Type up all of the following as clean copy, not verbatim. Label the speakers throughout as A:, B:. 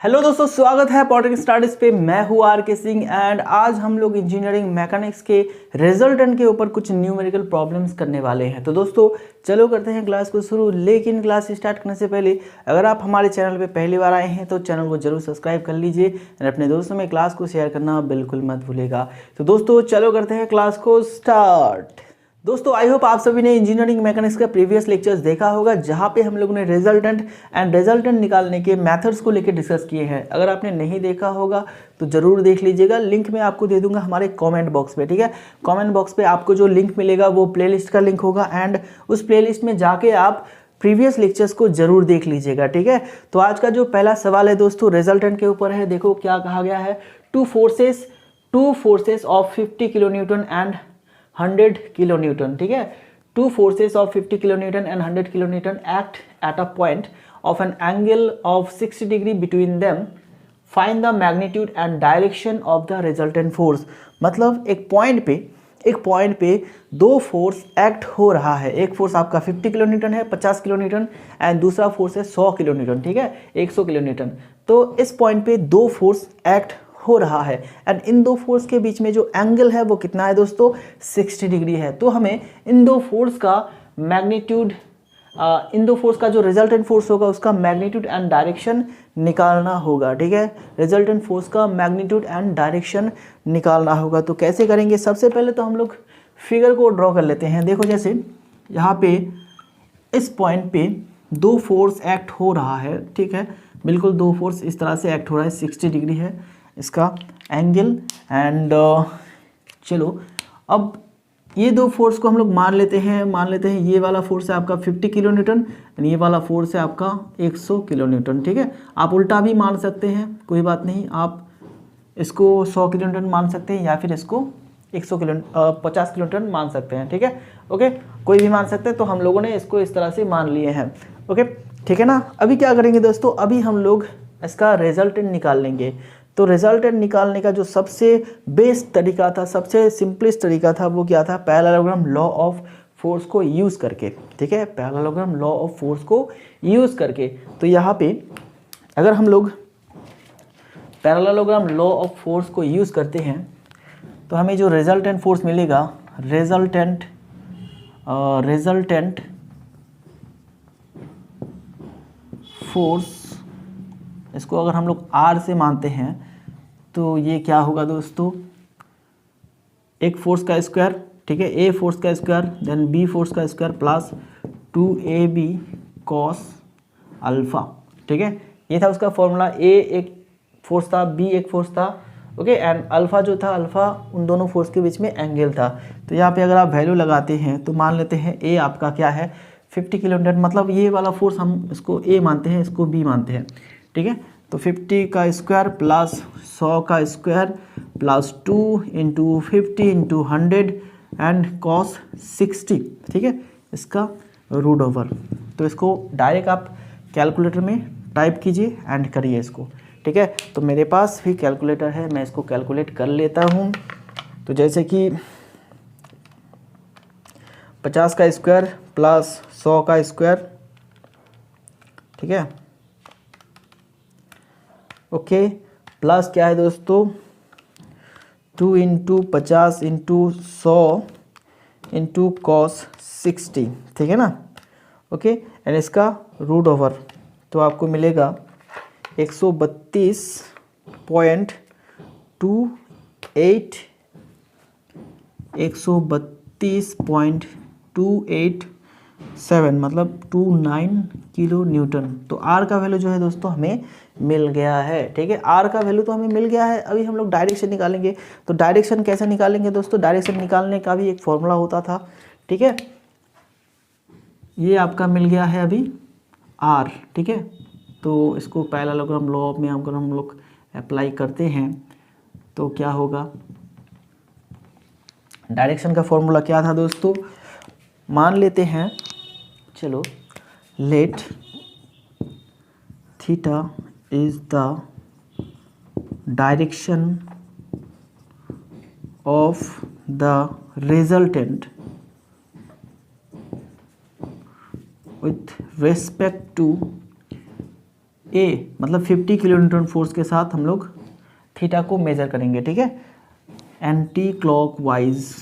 A: Hello दोस्तों, स्वागत है पॉडकास्ट स्टार्टिस पे। मैं हूँ आर के सिंह एंड आज हम लोग इंजीनियरिंग मैकेनिक्स के रिजल्टेंट के ऊपर कुछ न्यूमेरिकल प्रॉब्लम्स करने वाले हैं। तो दोस्तों चलो करते हैं क्लास को शुरू। लेकिन क्लास स्टार्ट करने से पहले अगर आप हमारे चैनल पे पहली बार आए हैं तो चैनल को जरूर सब्सक्राइब कर लीजिए और अपने दोस्तों में क्लास को शेयर करना बिल्कुल मत भूलिएगा। तो दोस्तों चलो करते हैं क्लास को स्टार्ट। दोस्तों आई होप आप सभी ने इंजीनियरिंग मैकेनिक्स का प्रीवियस लेक्चर्स देखा होगा, जहां पे हम लोगों ने रिजल्टेंट निकालने के मेथड्स को लेकर डिस्कस किए हैं। अगर आपने नहीं देखा होगा तो जरूर देख लीजिएगा, लिंक मैं आपको दे दूंगा हमारे कमेंट बॉक्स पे। ठीक है, कमेंट बॉक्स पे आपको जो लिंक मिलेगा वो प्लेलिस्ट का लिंक होगा एंड उस प्लेलिस्ट में जाके आप प्रीवियस लेक्चर्स को जरूर देख लीजिएगा। ठीक है, तो आज का जो पहला सवाल है दोस्तों रिजल्टेंट के ऊपर है। देखो क्या कहा गया है, two forces of 50 kilo newton and 100 kilo newton. ठीक है, two forces of 50 kilo newton and 100 kilo Newton act at a point of an angle of 60 degree between them, find the magnitude and direction of the resultant force. मतलब एक point पे दो force act हो रहा है। एक force आपका 50 kilo Newton है, 50 किलो न्यूटन, एंड दूसरा फोर्स है 100 किलो न्यूटन। ठीक है, 100 किलो न्यूटन। तो इस पॉइंट पे दो फोर्स एक्ट हो रहा है एंड इन दो फोर्स के बीच में जो एंगल है वो कितना है दोस्तों, 60 डिग्री है। तो हमें इन दो फोर्स का मैग्नीट्यूड, इन दो फोर्स का जो रिजल्टेंट फोर्स होगा उसका मैग्नीट्यूड एंड डायरेक्शन निकालना होगा। ठीक है, रिजल्टेंट फोर्स का मैग्नीट्यूड एंड डायरेक्शन निकालना होगा। तो कैसे करेंगे, सबसे पहले तो हम लोग फिगर को ड्रॉ कर लेते हैं। देखो जैसे यहाँ पे इस पॉइंट पे दो फोर्स एक्ट हो रहा है। ठीक है, बिल्कुल दो फोर्स इस तरह से एक्ट हो रहा है, 60 डिग्री है इसका एंगल एंड चलो अब ये दो फोर्स को हम लोग मान लेते हैं ये वाला फोर्स है आपका 50 किलो न्यूटन एंड ये वाला फोर्स है आपका 100 किलो न्यूटन। ठीक है, आप उल्टा भी मान सकते हैं, कोई बात नहीं, आप इसको 100 किलो न्यूटन मान सकते हैं या फिर इसको 50 किलो न्यूटन मान सकते हैं। ठीक है, ओके, कोई भी मान सकते हैं। तो हम लोगों ने इसको इस तरह से मान लिए हैं। ओके, ठीक है ना। अभी क्या करेंगे दोस्तों, अभी हम लोग इसका रिजल्टेंट निकाल लेंगे। तो रिजल्टेंट निकालने का जो सबसे बेस्ट तरीका था, सबसे सिंपलेस्ट तरीका था, वो क्या था, पैरेललोग्राम लॉ ऑफ फोर्स को यूज़ करके। ठीक है, पैरेललोग्राम लॉ ऑफ फोर्स को यूज़ करके। तो यहाँ पे अगर हम लोग पैरेललोग्राम लॉ ऑफ फोर्स को यूज़ करते हैं तो हमें जो रिजल्टेंट फोर्स मिलेगा, रिजल्टेंट फोर्स, इसको अगर हम लोग R से मानते हैं तो ये क्या होगा दोस्तों, एक फोर्स का स्क्वायर, ठीक है, A फोर्स का स्क्वायर देन B फोर्स का square plus 2AB cos alpha. ठीक है, ये था उसका फॉर्मूला। A एक फोर्स था, B एक फोर्स था, ओके, एंड अल्फ़ा जो था, अल्फ़ा उन दोनों फोर्स के बीच में एंगल था। तो यहाँ पे अगर आप वैल्यू लगाते हैं तो मान लेते हैं A आपका क्या है, 50 किलो न्यूटन। मतलब ये वाला फोर्स हम इसको A मानते हैं, इसको B मानते हैं। ठीक है, तो 50 का स्क्वायर प्लस 100 का square plus 2 into 50 into 100 and cos 60। ठीक है, इसका रूट ओवर। तो इसको डायरेक्ट आप कैलकुलेटर में टाइप कीजिए एंड करिए इसको। ठीक है, तो मेरे पास भी कैलकुलेटर है, मैं इसको कैलकुलेट कर लेता हूँ। तो जैसे कि 50 का स्क्वायर प्लस 100 का स्क्वायर, ठीक है, ओके, प्लस क्या है दोस्तों, 2 इंटू 50 इंटू 100 इंटू कॉस 60। ठीक है ना, ओके, एंड इसका रूट ओवर। तो आपको मिलेगा 132.287 मतलब 29 किलो न्यूटन। तो आर का वैल्यू जो है दोस्तों हमें मिल गया है। ठीक है, आर का वैल्यू तो हमें मिल गया है। अभी हम लोग डायरेक्शन निकालेंगे। तो डायरेक्शन कैसे निकालेंगे दोस्तों, डायरेक्शन निकालने का भी एक फॉर्मूला होता था। ठीक है, ये आपका मिल गया है अभी आर। ठीक है, तो इसको पैरेललोग्राम लॉ में अगर हम लोग अप्लाई करते हैं तो क्या होगा, डायरेक्शन का फॉर्मूला क्या था दोस्तों, मान लेते हैं, चलो, let theta is the direction of the resultant with respect to ए मतलब 50 किलो न्यूटन फोर्स के साथ हम लोग थीटा को मेजर करेंगे, ठीक है, एंटी क्लॉकवाइज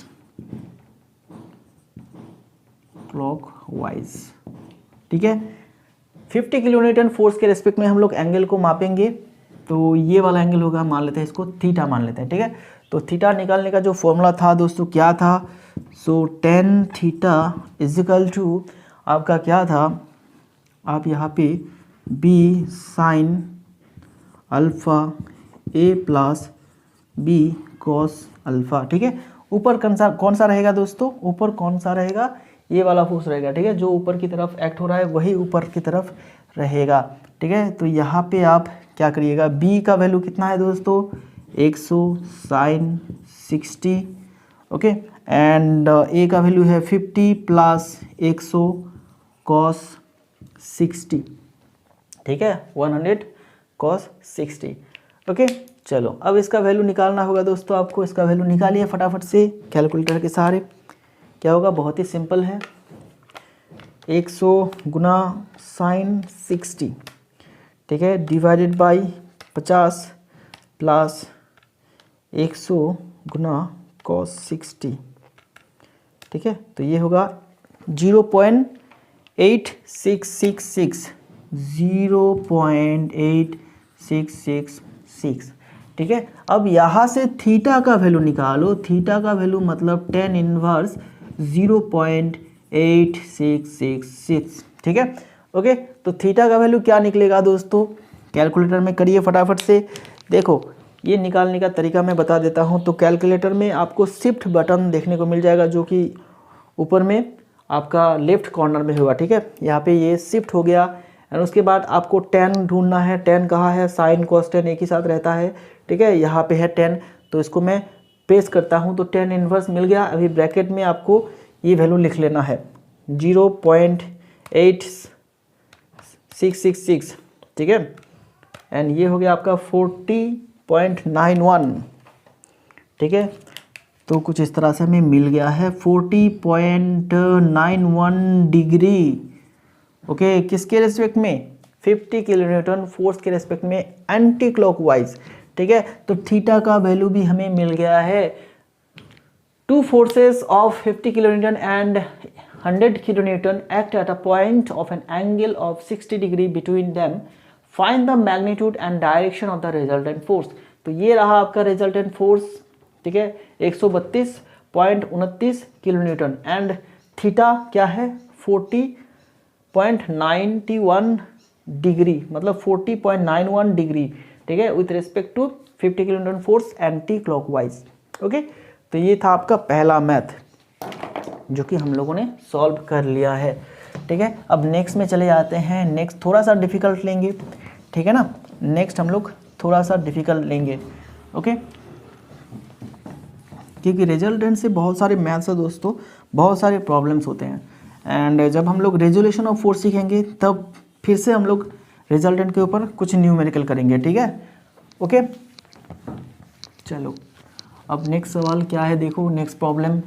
A: ठीक है। 50 किलो न्यूटन फोर्स के रेस्पेक्ट में हम लोग एंगल को मापेंगे, तो ये वाला एंगल होगा, मान लेते हैं इसको थीटा मान लेते हैं, ठीक है। तो थीटा निकालने का जो फॉर्मूला था दोस्तों क्या था, so tan theta equal to आपका क्या था, आप यहाँ पे B sine alpha A plus B cos alpha, ठीक है। ऊपर कौन सा रहेगा दोस्तों, ऊपर कौन सा रहेगा, ये वाला फोर्स रहेगा, ठीक है, जो ऊपर की तरफ एक्ट हो रहा है वही ऊपर की तरफ रहेगा, ठीक है। तो यहाँ पे आप क्या करिएगा, b का वैल्यू कितना है दोस्तों 100 साइन 60, ओके, एंड a का वैल्यू है 50 प्लस 100 कॉस 60, ठीक है, 100 कॉस 60, ओके। चलो अब इसका वैल्यू निकालना होगा दोस्तों आपको, इसका वैल्यू निकालिए फटाफट से कैलकुलेटर के सहारे। क्या होगा, बहुत ही सिंपल है, 100 गुना साइन 60, ठीक है, divided by 50 plus 100 Guna cos 60, ठीक है। तो ये होगा 0.8666 0.8666, ठीक है। अब यहाँ से थीटा का वैल्यू निकालो, थीटा का वैल्यू मतलब tan इनवर्स 0.8666, ठीक है, ओके। तो थीटा का वैल्यू क्या निकलेगा दोस्तों, कैलकुलेटर में करिए फटाफट से। देखो ये निकालने का तरीका मैं बता देता हूँ। तो कैलकुलेटर में आपको शिफ्ट बटन देखने को मिल जाएगा, जो कि ऊपर में आपका लेफ्ट कॉर्नर में होगा, ठीक है। यहाँ पे ये शिफ्ट हो गया, एंड उसके बाद आपको tan ढूंढना है। tan कहाँ है, साइन कॉस tan एक ही साथ रहता है, ठीक है। यहाँ पे है tan, तो इसको मैं पेस्ट करता हूँ, तो tan इनवर्स मिल गया। अभी ब्रैकेट में आपको ये वैल्यू लिख लेना है 0.8666, ठीक है, एंड ये हो गया आपका 40.91, ठीक है। तो कुछ इस तरह से हमें मिल गया है 40.91 डिग्री, ओके, किसके रेस्पेक्ट में, 50 किलो न्यूटन फोर्स के रेस्पेक्ट में एंटी क्लॉकवाइज, ठीक है। तो थीटा का वैल्यू भी हमें मिल गया है। Two forces of 50 kilo newton and 100 kilo Newton act at a point of an angle of 60 degree between them, find the magnitude and direction of the resultant force. तो ये रहा आपका रिजल्टेंट फोर्स, ठीक है, 132.29 किलो न्यूटन, एंड थीटा क्या है 40.91 degree, मतलब 40.91 degree, ठीक है, with respect to 50 kilo newton force anti clockwise, okay. तो ये था आपका पहला मैथ, जो कि हम लोगों ने सॉल्व कर लिया है, ठीक है। अब नेक्स्ट में चले जाते हैं। नेक्स्ट थोड़ा सा डिफिकल्ट लेंगे, ठीक है ना, नेक्स्ट हम लोग थोड़ा सा डिफिकल्ट लेंगे, ओके, क्योंकि रिजल्टेंट से बहुत सारे मैथ्स है दोस्तों, बहुत सारे प्रॉब्लम्स होते हैं, एंड जब हम लोग रेजोल्यूशन ऑफ फोर्स सीखेंगे तब फिर से हम लोग रिजल्टेंट के ऊपर कुछ न्यूमेरिकल करेंगे, ठीक है, ओके। चलो अब नेक्स्ट सवाल क्या है, देखो नेक्स्ट प्रॉब्लम,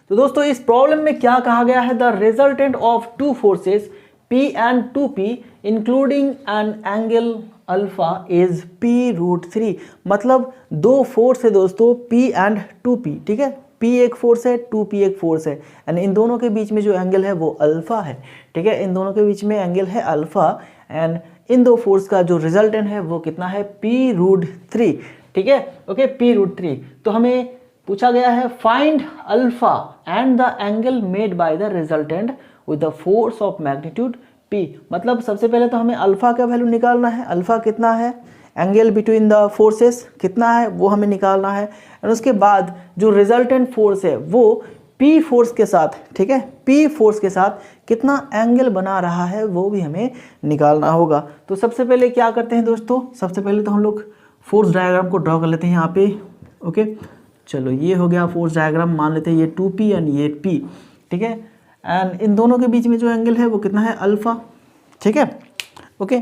A: तो दोस्तों इस प्रॉब्लम में क्या कहा गया है, the resultant of two forces P and 2P including an angle alpha is P√3, मतलब दो फोर्स है दोस्तों P and 2P, ठीक है, P एक फोर्स है, 2P एक फोर्स है, एंड इन दोनों के बीच में जो एंगल है वो अल्फा है, ठीक है, इन दोनों के बीच में एंगल है अल्फा, एंड इन दो फोर्स का जो रिजल्टेंट है वो कितना है P√3, ठीक है, ओके, P√3। तो हमें पूछा गया है find alpha and the angle made by the resultant with the force of magnitude P, मतलब सबसे पहले तो हमें अल्फा का वैल्यू निकालना है, अल्फा कितना है, एंगल बिटवीन द फोर्सेस कितना है वो हमें निकालना है, और उसके बाद जो रिजल्टेंट फोर्स है वो P फोर्स के साथ, ठीक है, P फोर्स के साथ कितना एंगल बना रहा है वो भी हमें निकालना होगा। तो सबसे पहले क्या करते हैं दोस्तों, सबसे पहले तो हम लोग फोर्स डायग्राम को ड्रॉ कर लेते हैं यहाँ पे, ओके। चलो ये हो गया फोर्स डायग्राम, मान लेते हैं ये 2P एंड ये P, ठीक है, एंड इन दोनों के बीच में जो एंगल है वो कितना है अल्फा, ठीक है, ओके।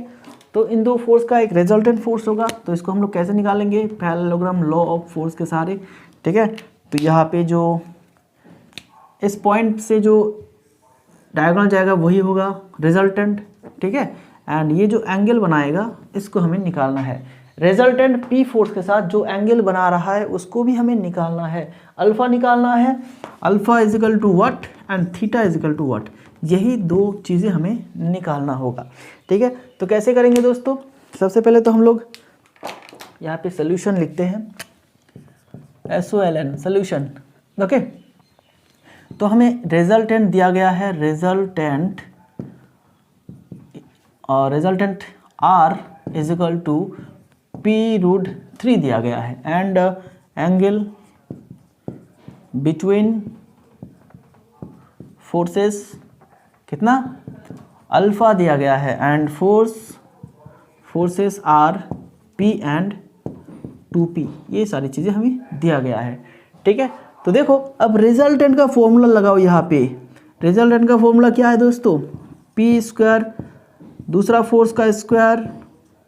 A: तो इन दो फोर्स का एक रिजल्टेंट फोर्स होगा, तो इसको हम लोग कैसे निकालेंगे, पैरेललोग्राम लॉ ऑफ फोर्स के सहारे, ठीक है। तो यहाँ पे जो इस पॉइंट से जो डायगोनल जाएगा वही होगा रिजल्टेंट, ठीक है। एंड ये जो एंगल बनाएगा इसको हमें निकालना है। रिजल्टेंट पी फोर्स के साथ जो एंगल बना रहा है उसको भी हमें निकालना है, अल्फा निकालना है। Alpha equal to what and theta equal to what, यही दो चीज़ें हमें निकालना होगा, ठीक है। तो कैसे करेंगे दोस्तों, सबसे पहले तो हम लोग यहाँ पे सोल्यूशन लिखते हैं, SOLN सोल्यूशन, ओके। तो हमें रिजल्टेंट दिया गया है, resultant R is equal to P√3 दिया गया है एंड एंगल बिटवीन फोर्सेस कितना, अल्फा दिया गया है and forces are P and 2P, ये सारी चीज़ें हमें दिया गया है, ठीक है। तो देखो अब रिजल्टेंट का फॉर्मूला लगाओ यहाँ पे। रिजल्टेंट का फॉर्मूला क्या है दोस्तों, P² दूसरा फोर्स का स्क्वायर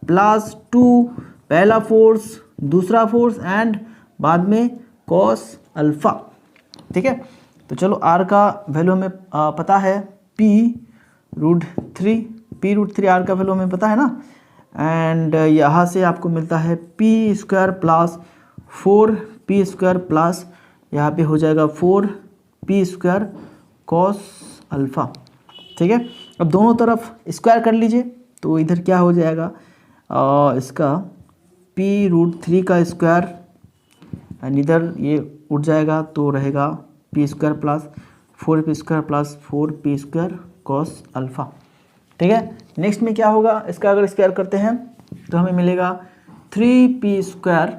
A: प्लस 2 पहला फोर्स दूसरा फोर्स एंड बाद में कॉस अल्फा, ठीक है। तो चलो R का वैल्यू हमें पता है P√3 R का वैल्यू हमें पता है ना। एंड यहाँ से आपको मिलता है P² प्लस 4P² प्लस यहाँ पे हो जाएगा 4P² कॉस अल्फ़ा, ठीक है। अब दोनों तरफ स्क्वायर कर लीजिए तो इधर क्या हो जाएगा, इसका P√3 का स्क्वायर एंड इधर ये उठ जाएगा तो रहेगा P² plus 4P² plus 4P² cos alpha, ठीक है। नेक्स्ट में क्या होगा, इसका अगर स्क्वायर करते हैं तो हमें मिलेगा 3P²,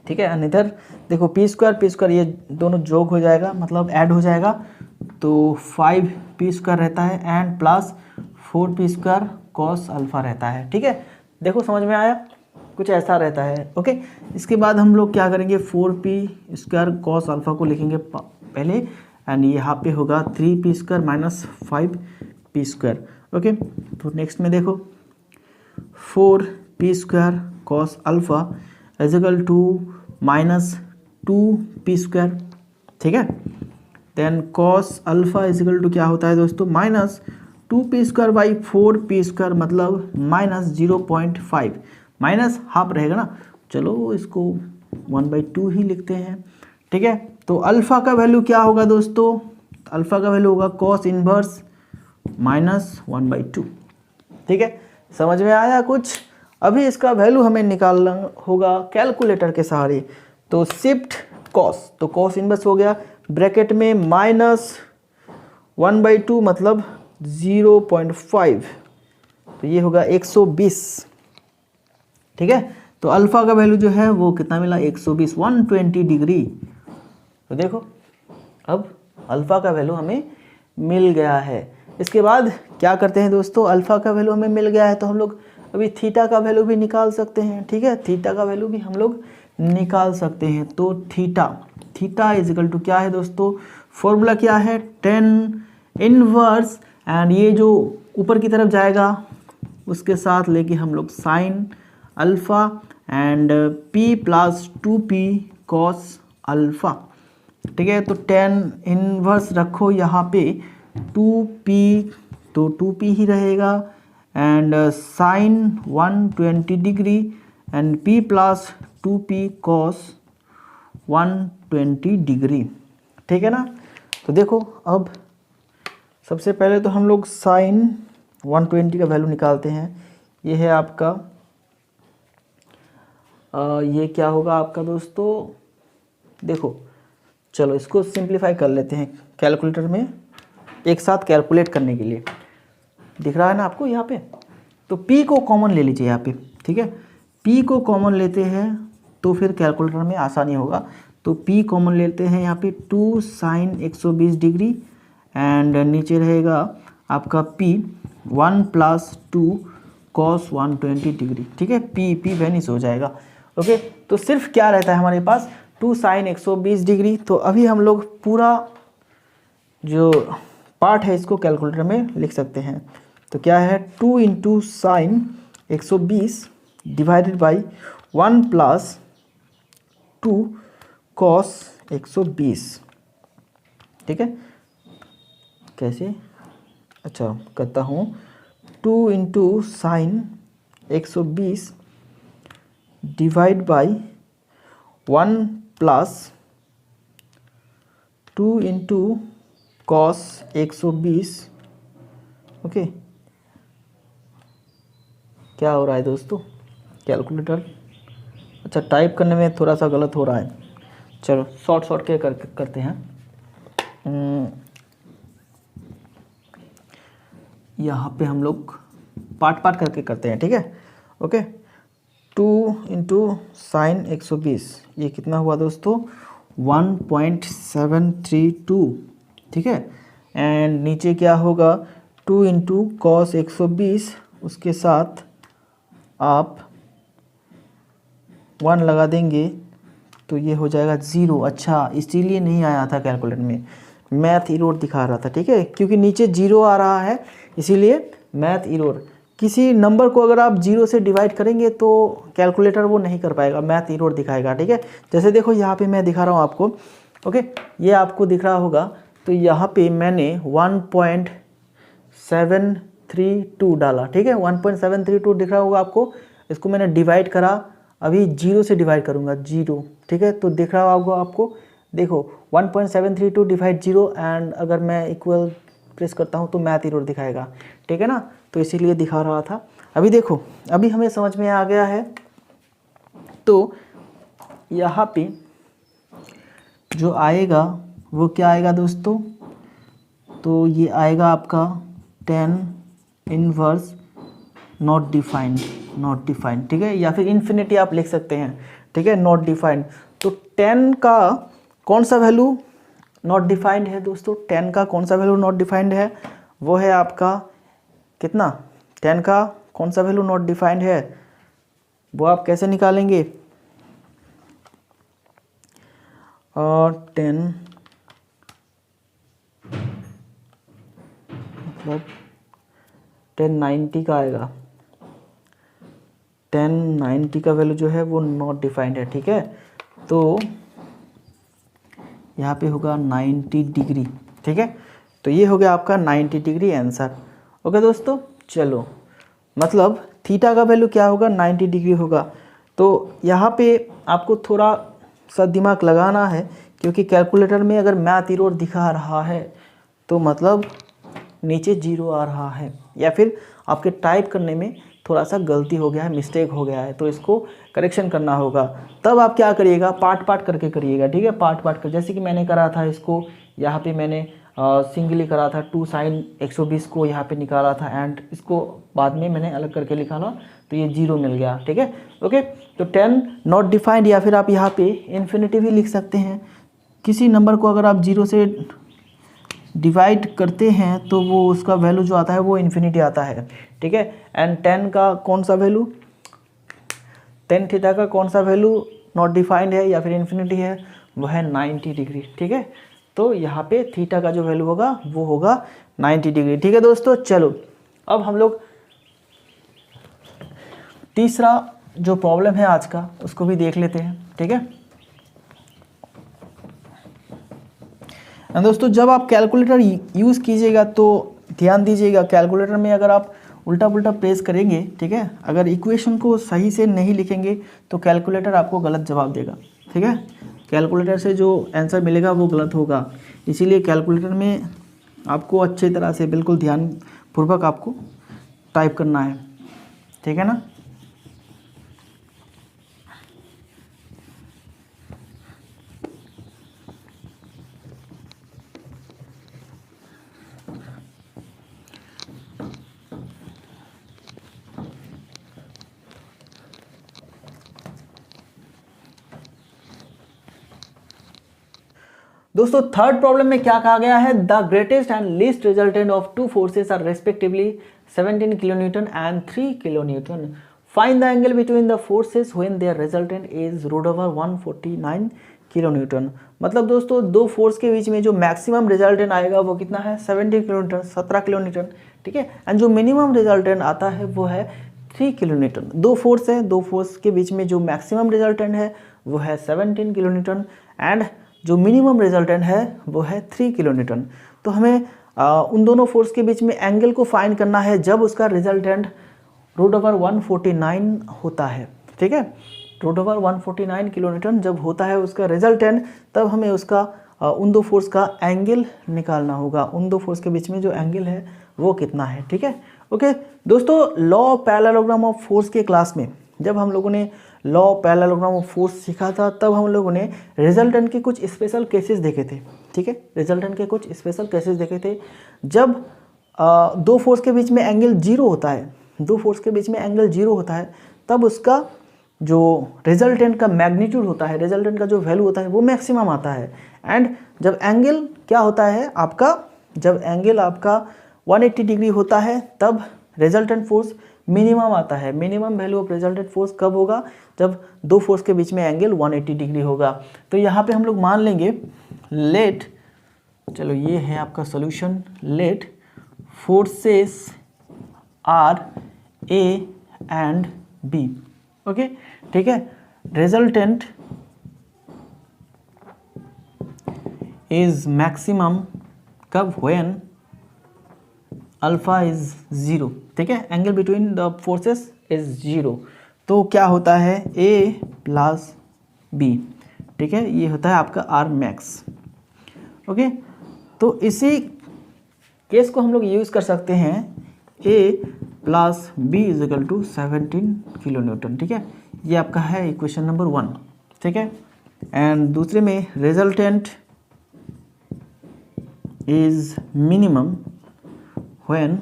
A: ठीक है। एंड इधर देखो P² ये दोनों जोग हो जाएगा, मतलब ऐड हो जाएगा, तो 5P² रहता है and plus 4P² cos alpha रहता है, ठीक है। देखो समझ में आया, कुछ ऐसा रहता है, ओके। इसके बाद हम लोग क्या करेंगे, 4P² कॉस अल्फ़ा को लिखेंगे पहले एंड यहाँ पे होगा 3P² माइनस 5P², ओके। तो नेक्स्ट में देखो 4P² cos alpha equal to minus 2P², ठीक है। Then cos alpha equal to क्या होता है दोस्तों, माइनस 2P² बाई 4P² मतलब माइनस 0.5, माइनस हाफ रहेगा ना, चलो इसको 1/2 ही लिखते हैं, ठीक है। तो अल्फ़ा का वैल्यू क्या होगा दोस्तों, अल्फ़ा का वैल्यू होगा कॉस इनवर्स माइनस 1/2, ठीक है। समझ में आया कुछ। अभी इसका वैल्यू हमें निकालना होगा कैलकुलेटर के सहारे, तो शिफ्ट कॉस, तो कॉस इनवर्स हो गया ब्रैकेट में माइनस 1/2 मतलब 0.5, तो ये होगा 120, ठीक है। तो अल्फ़ा का वैल्यू जो है वो कितना मिला, 120, 120 डिग्री। तो देखो अब अल्फ़ा का वैल्यू हमें मिल गया है। इसके बाद क्या करते हैं दोस्तों, अल्फ़ा का वैल्यू हमें मिल गया है तो हम लोग अभी थीटा का वैल्यू भी निकाल सकते हैं, ठीक है। थीटा का वैल्यू भी हम लोग निकाल सकते हैं। तो थीटा इजिकल टू क्या है दोस्तों, फॉर्मूला क्या है, tan इनवर्स एंड ये जो ऊपर की तरफ जाएगा उसके साथ लेके हम लोग sine alpha and P plus 2P cos alpha, ठीक है। तो tan इनवर्स रखो यहाँ पे 2P, तो 2P ही रहेगा and sine 120 degree and P plus 2P cos 120 degree, ठीक है ना। तो देखो अब सबसे पहले तो हम लोग साइन 120 का वैल्यू निकालते हैं। ये है आपका ये क्या होगा आपका दोस्तों, देखो चलो इसको सिंप्लीफाई कर लेते हैं कैलकुलेटर में, एक साथ कैलकुलेट करने के लिए। दिख रहा है ना आपको यहाँ पे, तो P को कॉमन ले लीजिए यहाँ पे, ठीक है। P को कॉमन लेते हैं तो फिर कैलकुलेटर में आसानी होगा। तो P कॉमन लेते हैं यहाँ पे 2 साइन 120 डिग्री एंड नीचे रहेगा आपका P 1 प्लस 2 कॉस 120 डिग्री, ठीक है। P वैनिश हो जाएगा, ओके। तो सिर्फ क्या रहता है हमारे पास 2 साइन 120 डिग्री। तो अभी हम लोग पूरा जो पार्ट है इसको कैलकुलेटर में लिख सकते हैं। तो क्या है 2 into sine 120 divided by 1 plus 2 cos 120, ठीक है। कैसे, अच्छा करता हूँ 2 into sine 120 divide by 1 plus 2 into cos 120, okay. क्या हो रहा है दोस्तों, कैलकुलेटर अच्छा टाइप करने में थोड़ा सा गलत हो रहा है। चलो शॉर्ट के करते हैं। यहाँ पे हम लोग पार्ट करके करते हैं, ठीक है, ओके। 2 इंटू साइन 120, ये कितना हुआ दोस्तों, 1.732, ठीक है। एंड नीचे क्या होगा, 2 इंटू कॉस 120, उसके साथ आप 1 लगा देंगे तो ये हो जाएगा 0। अच्छा इसीलिए नहीं आया था कैलकुलेटर में, मैथ इरोर दिखा रहा था, ठीक है, क्योंकि नीचे 0 आ रहा है इसीलिए मैथ इरोर। किसी नंबर को अगर आप 0 से डिवाइड करेंगे तो कैलकुलेटर वो नहीं कर पाएगा, मैथ इरोर दिखाएगा, ठीक है। जैसे देखो यहाँ पे मैं दिखा रहा हूँ आपको, ओके, ये आपको दिख रहा होगा। तो यहाँ पे मैंने 1.732 डाला, ठीक है, 1.732 दिख रहा होगा आपको। इसको मैंने डिवाइड करा, अभी 0 से डिवाइड करूँगा 0, ठीक है, तो दिख रहा होगा आपको, देखो 1.732 डिवाइड 0 एंड अगर मैं इक्वल प्रेस करता हूँ तो मैथ इरोर दिखाएगा, ठीक है ना, तो इसीलिए दिखा रहा था। अभी देखो, अभी हमें समझ में आ गया है। तो यहाँ पे जो आएगा वो क्या आएगा दोस्तों, तो ये आएगा आपका 10 इनवर्स नॉट डिफाइंड, ठीक है, या फिर इन्फिनिटी आप लिख सकते हैं, ठीक है, नॉट डिफाइंड। तो 10 का कौन सा वैल्यू नॉट डिफाइंड है दोस्तों, 10 का कौन सा वैल्यू नॉट डिफाइंड है, वो है आपका कितना, 10 का कौन सा वैल्यू नॉट डिफाइंड है, वो आप कैसे निकालेंगे, और 10 मतलब 1090 का आएगा, 1090 का वैल्यू जो है वो नॉट डिफाइंड है, ठीक है। तो यहाँ पे होगा 90 डिग्री, ठीक है, तो ये हो गया आपका 90 डिग्री आंसर, ओके दोस्तों। चलो मतलब थीटा का वैल्यू क्या होगा, 90 डिग्री होगा। तो यहाँ पे आपको थोड़ा सा दिमाग लगाना है, क्योंकि कैलकुलेटर में अगर मैथ इरोर दिखा रहा है तो मतलब नीचे 0 आ रहा है, या फिर आपके टाइप करने में थोड़ा सा गलती हो गया है, मिस्टेक हो गया है, तो इसको करेक्शन करना होगा। तब आप क्या करिएगा, पार्ट करके करिएगा, ठीक है, पार्ट कर, जैसे कि मैंने करा था इसको, यहाँ पे मैंने सिंगली करा था, 2 साइन 120 को यहाँ पे निकाला था एंड इसको बाद में मैंने अलग करके निकाला तो ये 0 मिल गया, ठीक है, ओके। तो 10 नॉट डिफाइंड, या फिर आप यहाँ पे इन्फिनिटी भी लिख सकते हैं। किसी नंबर को अगर आप 0 से डिवाइड करते हैं तो वो उसका वैल्यू जो आता है वो इन्फिनिटी आता है, ठीक है। एंड 10 का कौन सा वैल्यू, 10 थीटा का कौन सा वैल्यू नॉट डिफाइंड है या फिर इन्फिनिटी है, वो है 90 डिग्री, ठीक है। तो यहाँ पे थीटा का जो वैल्यू होगा वो होगा 90 डिग्री, ठीक है दोस्तों। चलो अब हम लोग तीसरा जो प्रॉब्लम है आज का उसको भी देख लेते हैं, ठीक है। दोस्तों जब आप कैलकुलेटर यूज़ कीजिएगा तो ध्यान दीजिएगा, कैलकुलेटर में अगर आप उल्टा पुल्टा प्रेस करेंगे, ठीक है, अगर इक्वेशन को सही से नहीं लिखेंगे तो कैलकुलेटर आपको गलत जवाब देगा, ठीक है, कैलकुलेटर से जो आंसर मिलेगा वो गलत होगा। इसीलिए कैलकुलेटर में आपको अच्छी तरह से बिल्कुल ध्यानपूर्वक आपको टाइप करना है, ठीक है ना। दोस्तों थर्ड प्रॉब्लम में क्या कहा गया है, the greatest and least resultant of two forces are respectively 17 kilonewton and 3 kilonewton. Find the angle between the forces when their resultant is √149 kilonewton. मतलब दोस्तों दो फोर्स के बीच में जो मैक्सिमम रिजल्टेंट आएगा वो कितना है, 17 किलोमीटर, 17 किलोमीटर, ठीक है। एंड जो मिनिमम रिजल्टेंट आता है वो है 3 किलोमीटर। दो फोर्स है, दो फोर्स के बीच में जो मैक्सिमम रिजल्टेंट है वो है 17 किलोमीटर एंड जो मिनिमम रिजल्टेंट है वो है 3 किलो न्यूटन। तो हमें उन दोनों फोर्स के बीच में एंगल को फाइंड करना है जब उसका रिजल्टेंट √149 होता है, ठीक है। √149 किलो न्यूटन जब होता है उसका रिजल्टेंट, तब हमें उसका उन दो फोर्स का एंगल निकालना होगा। उन दो फोर्स के बीच में जो एंगल है वो कितना है, ठीक है। ओके दोस्तों, लॉ पैरेललोग्राम ऑफ फोर्स के क्लास में जब हम लोगों ने लॉ पैरेललोग्राम ऑफ फोर्स सीखा था, तब हम लोगों ने रिजल्टेंट के कुछ स्पेशल केसेस देखे थे, ठीक है। रिजल्टेंट के कुछ स्पेशल केसेस देखे थे जब दो फोर्स के बीच में एंगल 0 होता है, दो फोर्स के बीच में एंगल 0 होता है, तब उसका जो रिजल्टेंट का मैग्नीट्यूड होता है, रिजल्टेंट का जो वैल्यू होता है वो मैक्सिमम आता है। एंड जब एंगल क्या होता है आपका, जब एंगल आपका 180 डिग्री होता है, तब रिजल्टेंट फोर्स मिनिमम आता है। Minimum value of resultant force कब होगा, जब दो फोर्स के बीच में एंगल 180 डिग्री होगा। तो यहाँ पे हम लोग मान लेंगे लेट, चलो ये है आपका solution, let forces are A and B, okay, ठीक है। रिजल्टेंट इज मैक्सिमम कब, व्हेन अल्फा इज 0, ठीक है, angle between the forces is 0। तो क्या होता है ए प्लस बी, ठीक है, ये होता है आपका आर मैक्स, ओके। तो इसी केस को हम लोग यूज़ कर सकते हैं, A plus B is equal to 17 kilo newton, ठीक है। ये आपका है इक्वेशन नंबर 1, ठीक है। एंड दूसरे में resultant is minimum when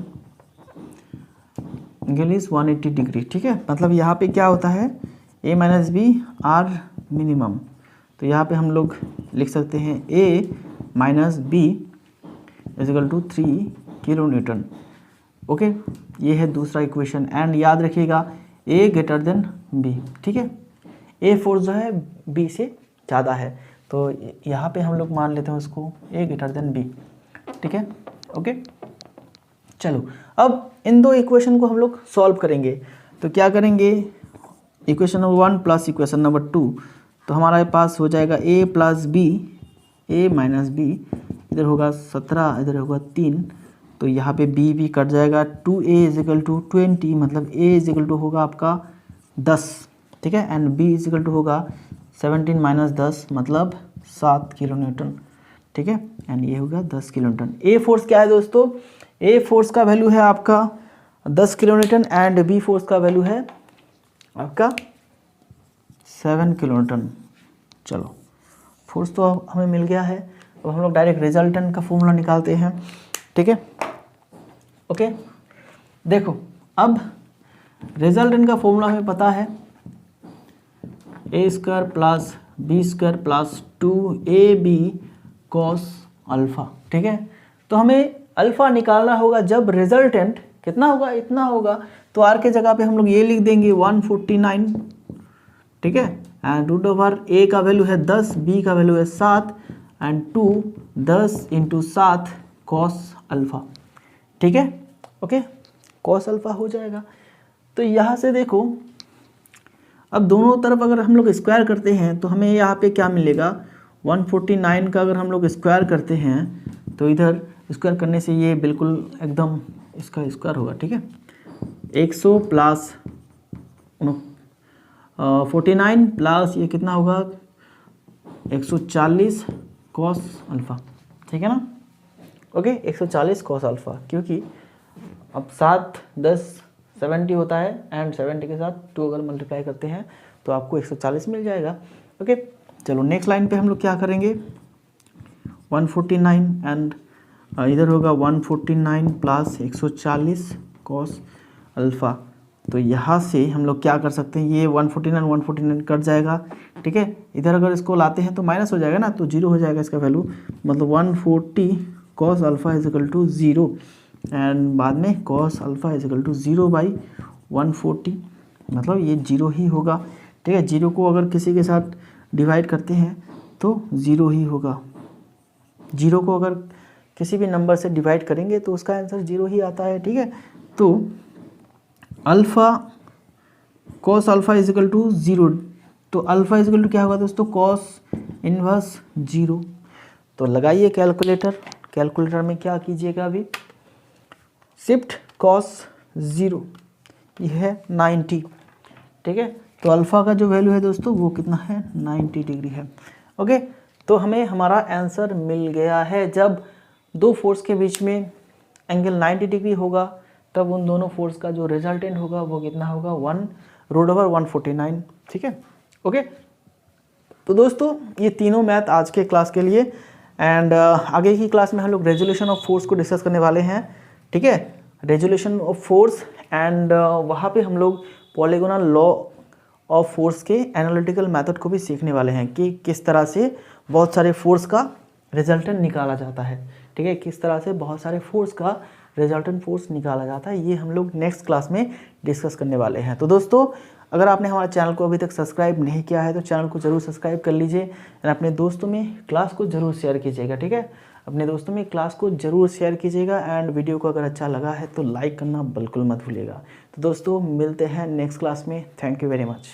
A: angle is 180 degree, ठीक है। मतलब यहाँ पे क्या होता है, A minus B are minimum. तो यहाँ पे हम लोग लिख सकते हैं A minus B is equal to 3 kilo newton, okay. ये है दूसरा इक्वेशन। एंड याद रखिएगा ए ग्रेटर देन बी, ठीक है। ए फोर्स जो है बी से ज़्यादा है, तो यहाँ पे हम लोग मान लेते हैं उसको ए ग्रेटर देन बी, ठीक है, ओके। चलो अब इन दो इक्वेशन को हम लोग सॉल्व करेंगे। तो क्या करेंगे, equation number 1 plus equation number 2, तो हमारे पास हो जाएगा ए प्लस बी, ए माइनस बी, इधर होगा 17, इधर होगा 3, तो यहाँ पे बी भी कट जाएगा। 2a इज इक्वल टू 20, मतलब a इज इक्वल टू होगा आपका 10, ठीक है। And b is equal to होगा 17 माइनस 10, मतलब 7 किलो न्यूटन, ठीक है। एंड ये होगा 10 किलो न्यूटन। ए फोर्स क्या है दोस्तों, ए फोर्स का वैल्यू है आपका 10 kilo newton and B force का वैल्यू है आपका 7 किलो न्यूटन। चलो फोर्स तो हमें मिल गया है, अब हम लोग डायरेक्ट रिजल्टेंट का फॉर्मूला निकालते हैं, ठीक है, ओके। देखो अब रिजल्टेंट का फॉर्मूला हमें पता है, A square plus B square plus 2ab cos alpha, ठीक है। तो हमें अल्फ़ा निकालना होगा जब रिजल्टेंट कितना होगा, इतना होगा। तो आर के जगह पे हम लोग ये लिख देंगे 149, ठीक है। एंड रूट ओवर ए का वैल्यू है 10, बी का वैल्यू है 7 एंड 2 10 इंटू 7 कॉस अल्फ़ा, ठीक है, ओके। कॉस अल्फ़ा हो जाएगा। तो यहाँ से देखो, अब दोनों तरफ अगर हम लोग स्क्वायर करते हैं तो हमें यहाँ पे क्या मिलेगा, 149 का अगर हम लोग स्क्वायर करते हैं तो इधर स्क्वायर करने से ये बिल्कुल एकदम इसका स्क्वायर होगा, ठीक है। 100 प्लस 49 प्लस ये कितना होगा 140 कॉस अल्फ़ा, ठीक है ना, ओके। 140 कॉस अल्फ़ा, क्योंकि अब 7 10 70 होता है एंड 70 के साथ 2 अगर मल्टीप्लाई करते हैं तो आपको 140 मिल जाएगा, ओके। चलो नेक्स्ट लाइन पे हम लोग क्या करेंगे, 149 एंड इधर होगा 149 प्लस 140 कॉस अल्फ़ा। तो यहाँ से हम लोग क्या कर सकते हैं, ये 149 कट जाएगा, ठीक है। इधर अगर इसको लाते हैं तो माइनस हो जाएगा ना, तो 0 हो जाएगा इसका वैल्यू, मतलब 140 cos alpha is equal to 0 and बाद में cos alpha is equal to 0 by 140, मतलब ये 0 ही होगा, ठीक है। 0 को अगर किसी के साथ डिवाइड करते हैं तो 0 ही होगा। 0 को अगर किसी भी नंबर से डिवाइड करेंगे तो उसका आंसर 0 ही आता है, ठीक है। तो alpha cos alpha is equal to 0, तो अल्फा इजकल टू क्या होगा दोस्तों, कॉस इनवर्स 0। तो लगाइए कैलकुलेटर, कैलकुलेटर में क्या कीजिएगा अभी, शिफ्ट कॉस 0, ये है 90, ठीक है। तो अल्फ़ा का जो वैल्यू है दोस्तों वो कितना है, 90 डिग्री है। ओके, तो हमें हमारा आंसर मिल गया है। जब दो फोर्स के बीच में एंगल 90 डिग्री होगा तब उन दोनों फोर्स का जो रिजल्टेंट होगा वो कितना होगा, 1/149, ठीक है। ओके, तो दोस्तों ये तीनों मैथ आज के क्लास के लिए, एंड आगे की क्लास में हम लोग रेजोल्यूशन ऑफ फोर्स को डिस्कस करने वाले हैं, ठीक है। रेजोल्यूशन ऑफ फोर्स, एंड वहाँ पे हम लोग पॉलीगोनल लॉ ऑफ फोर्स के एनालिटिकल मेथड को भी सीखने वाले हैं कि किस तरह से बहुत सारे फोर्स का रिजल्टेंट निकाला जाता है, ठीक है। किस तरह से बहुत सारे फोर्स का रिजल्टेंट फोर्स निकाला जाता है, ये हम लोग नेक्स्ट क्लास में डिस्कस करने वाले हैं। तो दोस्तों अगर आपने हमारे चैनल को अभी तक सब्सक्राइब नहीं किया है तो चैनल को जरूर सब्सक्राइब कर लीजिए, और अपने दोस्तों में क्लास को जरूर शेयर कीजिएगा, ठीक है। अपने दोस्तों में क्लास को जरूर शेयर कीजिएगा, एंड वीडियो को अगर अच्छा लगा है तो लाइक करना बिल्कुल मत भूलिएगा। तो दोस्तों मिलते हैं नेक्स्ट क्लास में। Thank you very much.